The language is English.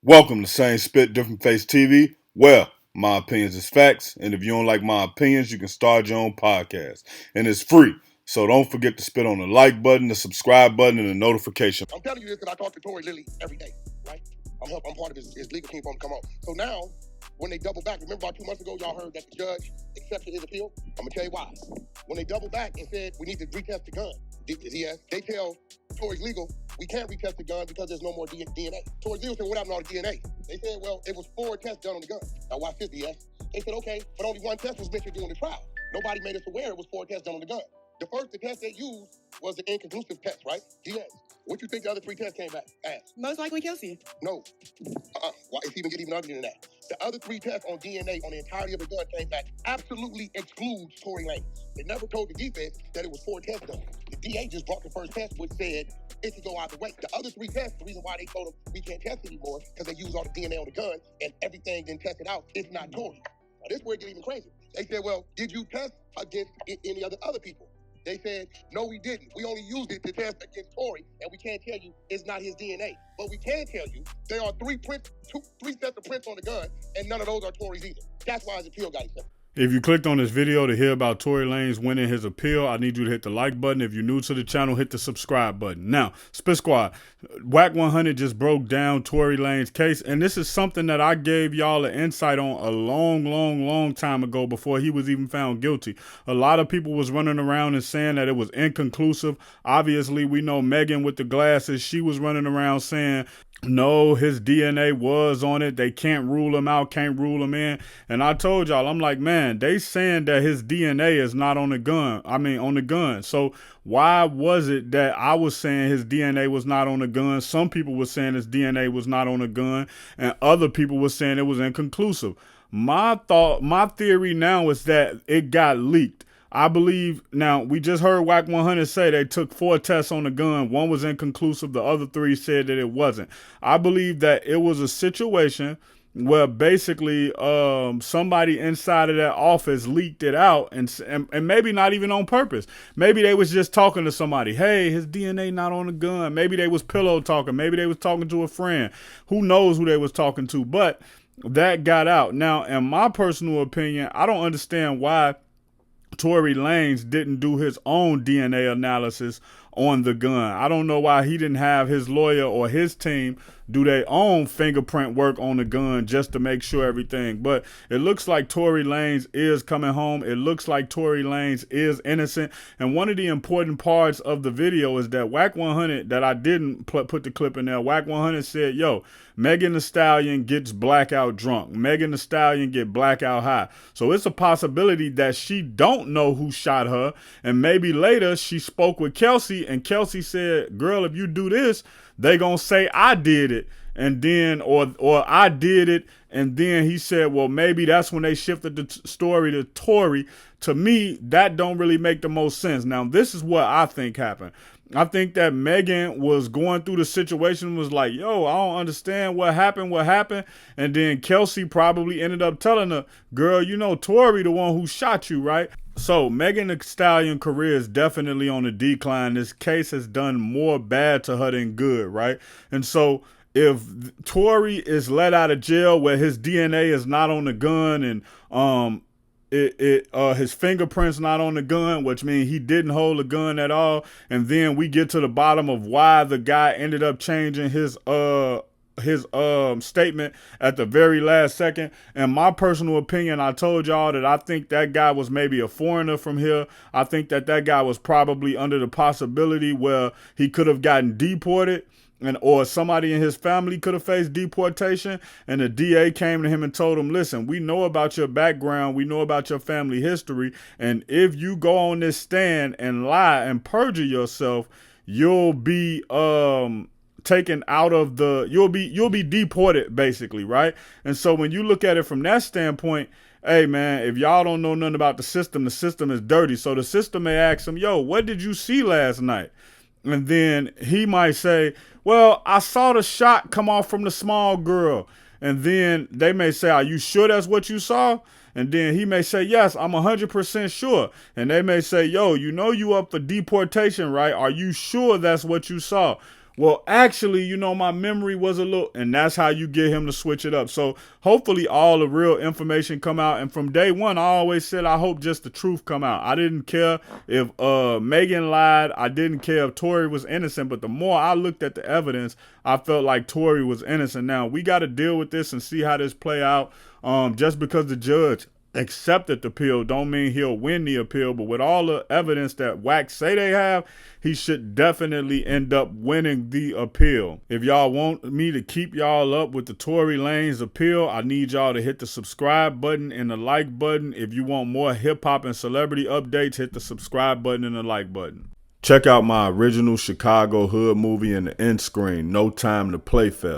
Welcome to Same Spit, Different Face TV. Well, my opinions is facts, and if you don't like my opinions, you can start your own podcast. And it's free. So don't forget to spit on the like button, the subscribe button, and the notification. I'm telling you this because I talk to Tory literally every day, right? I'm part of his legal team for him to come out. So now, when they double back, remember about 2 months ago, y'all heard that the judge accepted his appeal? I'm going to tell you why. When they double back and said, we need to retest the gun, yes, they tell Tory's legal, we can't retest the gun because there's no more DNA. Tory's legal said, what happened to all the DNA? They said, well, it was 4 tests done on the gun. Now watch this, yes. They said, okay, but only 1 test was mentioned during the trial. Nobody made us aware it was 4 tests done on the gun. The test they used was the inconclusive test, right? Yes. What you think the other 3 tests came back as? Most likely Kelsey. No. Why it's even get even uglier than that? The other 3 tests on DNA on the entirety of the gun came back absolutely excludes Tory Lanez. They never told the defense that it was 4 tests done. The DA just brought the first test, which said it could go either way. The other 3 tests, the reason why they told them we can't test anymore, because they used all the DNA on the gun and everything then tested out, it's not Tory. Now this is where it get even crazier. They said, well, did you test against any other people? They said, no, we didn't. We only used it to test against Tory, and we can't tell you it's not his DNA. But we can tell you there are 3 sets of prints on the gun, and none of those are Tory's either. That's why his appeal got accepted. If you clicked on this video to hear about Tory Lanez winning his appeal, I need you to hit the like button. If you're new to the channel, hit the subscribe button. Now, Spit Squad, WACK 100 just broke down Tory Lanez's case, and this is something that I gave y'all an insight on a long time ago before he was even found guilty. A lot of people was running around and saying that it was inconclusive. Obviously, we know Megan with the glasses, she was running around saying, no, his DNA was on it. They can't rule him out, can't rule him in. And I told y'all, I'm like, man, they saying that his DNA is not on the gun. On the gun. So why was it that I was saying his DNA was not on the gun? Some people were saying his DNA was not on the gun, and other people were saying it was inconclusive. My theory now is that it got leaked. I believe, now, we just heard WACK 100 say they took 4 tests on the gun. 1 was inconclusive. The other 3 said that it wasn't. I believe that it was a situation where basically somebody inside of that office leaked it out, and maybe not even on purpose. Maybe they was just talking to somebody. Hey, his DNA not on the gun. Maybe they was pillow talking. Maybe they was talking to a friend. Who knows who they was talking to? But that got out. Now, in my personal opinion, I don't understand why Tory Lanez didn't do his own DNA analysis on the gun. I don't know why he didn't have his lawyer or his team do their own fingerprint work on the gun just to make sure everything. But it looks like Tory Lanez is coming home. It looks like Tory Lanez is innocent. And one of the important parts of the video is that WACK 100, that I didn't put the clip in there, WACK 100 said, yo, Megan Thee Stallion gets blackout drunk. Megan Thee Stallion get blackout high. So it's a possibility that she don't know who shot her. And maybe later she spoke with Kelsey, and Kelsey said, girl, if you do this, they gonna say I did it. And then, or I did it. And then he said, well, maybe that's when they shifted the story to Tory. To me, that don't really make the most sense. Now, this is what I think happened. I think that Megan was going through the situation, was like, yo, I don't understand what happened. And then Kelsey probably ended up telling her, girl, you know, Tory the one who shot you, right? So Megan Thee Stallion career is definitely on the decline. This case has done more bad to her than good, right? And so if Tory is let out of jail where his DNA is not on the gun, and his fingerprints not on the gun, which means he didn't hold a gun at all, and then we get to the bottom of why the guy ended up changing his statement at the very last second. In my personal opinion, I told y'all that I think that guy was maybe a foreigner from here. I think that guy was probably under the possibility where he could have gotten deported, or somebody in his family could have faced deportation, and the DA came to him and told him, listen, we know about your background, we know about your family history, and if you go on this stand and lie and perjure yourself, you'll be taken out of the, you'll be deported, basically, right? And so when you look at it from that standpoint, hey man, if y'all don't know nothing about the system is dirty. So the system may ask him, yo, what did you see last night? And then he might say, well, I saw the shot come off from the small girl. And then they may say, are you sure that's what you saw? And then he may say, yes, I'm 100% sure. And they may say, yo, you know you up for deportation, right? Are you sure that's what you saw? Well, actually, you know, my memory was a little, and that's how you get him to switch it up. So hopefully all the real information come out. And from day one, I always said I hope just the truth come out. I didn't care if Megan lied. I didn't care if Tory was innocent. But the more I looked at the evidence, I felt like Tory was innocent. Now we got to deal with this and see how this play out. Just because the judge accepted the appeal don't mean he'll win the appeal, but with all the evidence that WACK say they have, he should definitely end up winning the appeal. If y'all want me to keep y'all up with the Tory Lanez appeal, I need y'all to hit the subscribe button and the like button. If you want more hip-hop and celebrity updates, hit the subscribe button and the like button. Check out my original Chicago hood movie in the end screen, No Time to Play Fair.